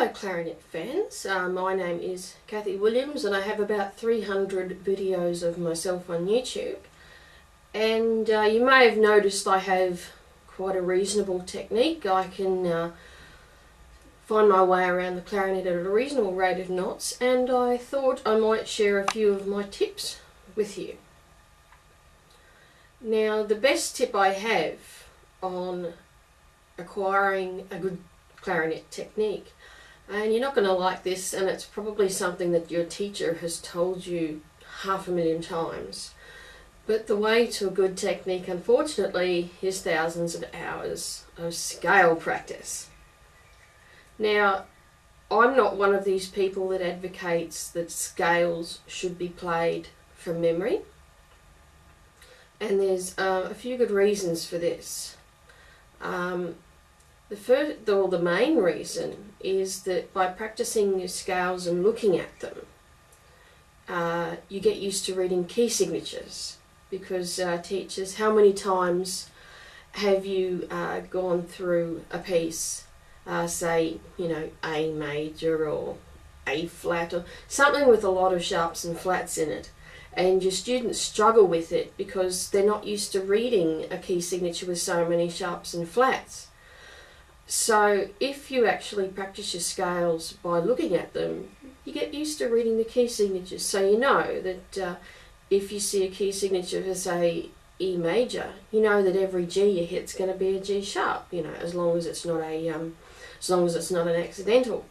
Hello clarinet fans, my name is Kathy Williams and I have about 300 videos of myself on YouTube, and you may have noticed I have quite a reasonable technique. I can find my way around the clarinet at a reasonable rate of knots, and I thought I might share a few of my tips with you. Now, the best tip I have on acquiring a good clarinet technique, and you're not going to like this, and it's probably something that your teacher has told you 500,000 times, but the way to a good technique, unfortunately, is thousands of hours of scale practice. Now, I'm not one of these people that advocates that scales should be played from memory, and there's a few good reasons for this. The main reason is that by practicing your scales and looking at them, you get used to reading key signatures, because teachers, how many times have you gone through a piece, say, you know, A major or A flat or something with a lot of sharps and flats in it, and your students struggle with it because they're not used to reading a key signature with so many sharps and flats. So if you actually practice your scales by looking at them, you get used to reading the key signatures. So you know that if you see a key signature for, say, E major, you know that every G you hit's going to be a G sharp, you know, as long as it's not an accidental.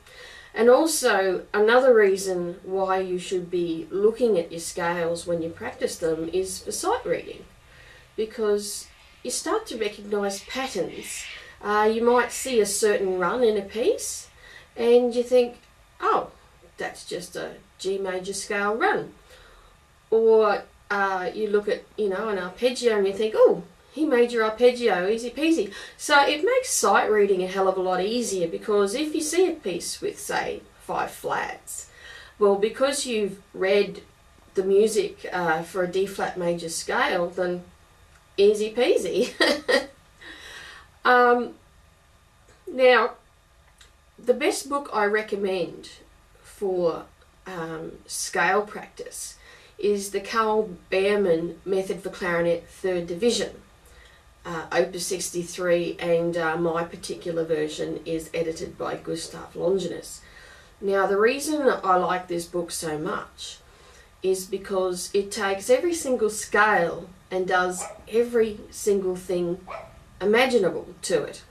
And also, another reason why you should be looking at your scales when you practice them is for sight reading, because you start to recognise patterns. You might see a certain run in a piece and you think, oh, that's just a G major scale run. Or you look at, you know, an arpeggio and you think, oh, E major arpeggio, easy peasy. So it makes sight reading a hell of a lot easier, because if you see a piece with, say, 5 flats, well, because you've read the music for a D flat major scale, then easy peasy. Now, the best book I recommend for scale practice is the Carl Behrman Method for Clarinet 3rd Division, Opus 63, and my particular version is edited by Gustav Longinus. Now, the reason I like this book so much is because it takes every single scale and does every single thing imaginable to it.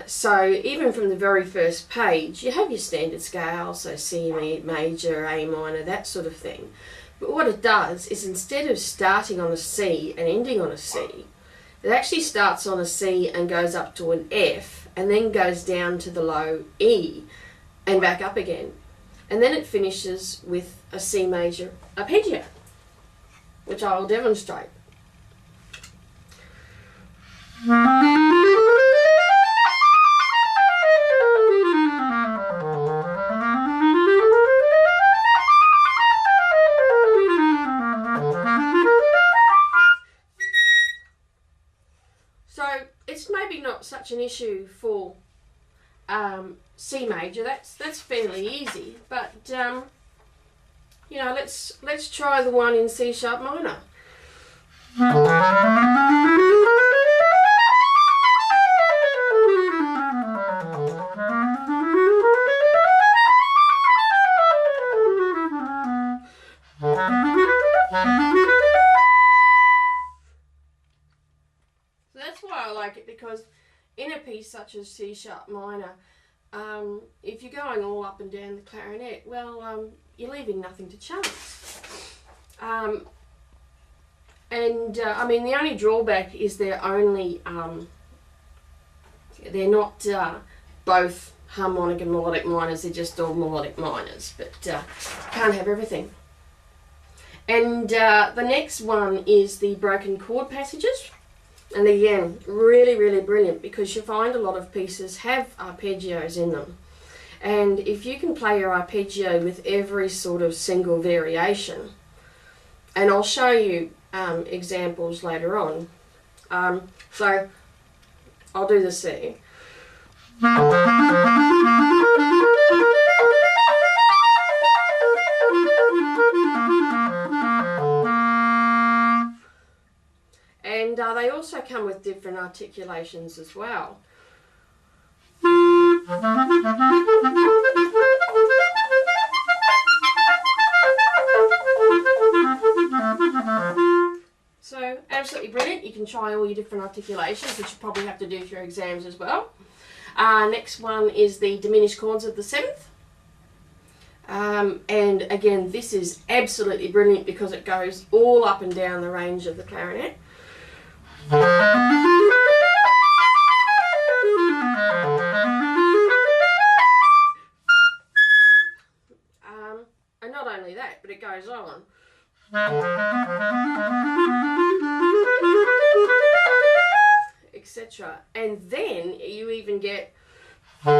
So even from the very first page, you have your standard scales, so C major, A minor, that sort of thing. But what it does is, instead of starting on a C and ending on a C, it actually starts on a C and goes up to an F, and then goes down to the low E and back up again. And then it finishes with a C major arpeggio, which I will demonstrate. So it's maybe not such an issue for C major. That's fairly easy. But you know, let's try the one in C sharp minor. So that's why I like it, because in a piece such as C sharp minor, if you're going all up and down the clarinet, well, you're leaving nothing to chance. I mean, the only drawback is they're not both harmonic and melodic minors, they're just all melodic minors, but can't have everything. And the next one is the broken chord passages. And again, really, really brilliant, because you find a lot of pieces have arpeggios in them. And if you can play your arpeggio with every sort of single variation, and I'll show you examples later on. So I'll do the C. they also come with different articulations as well. So absolutely brilliant. You can try all your different articulations, which you probably have to do for your exams as well. Next one is the diminished chords of the seventh. And again, this is absolutely brilliant because it goes all up and down the range of the clarinet. And not only that, but it goes on. Etc. And then you even get so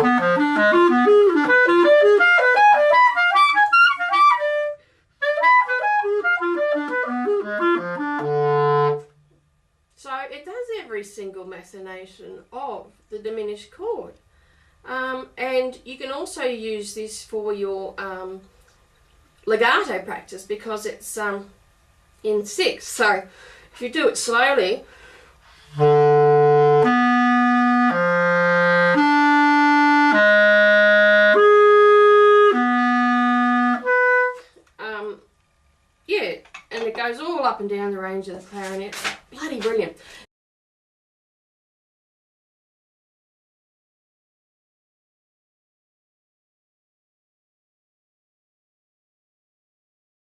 it does every single machination of the diminished chord. And you can also use this for your legato practice because it's in sixth. So if you do it slowly, yeah, and it goes all up and down the range of the clarinet. Bloody brilliant.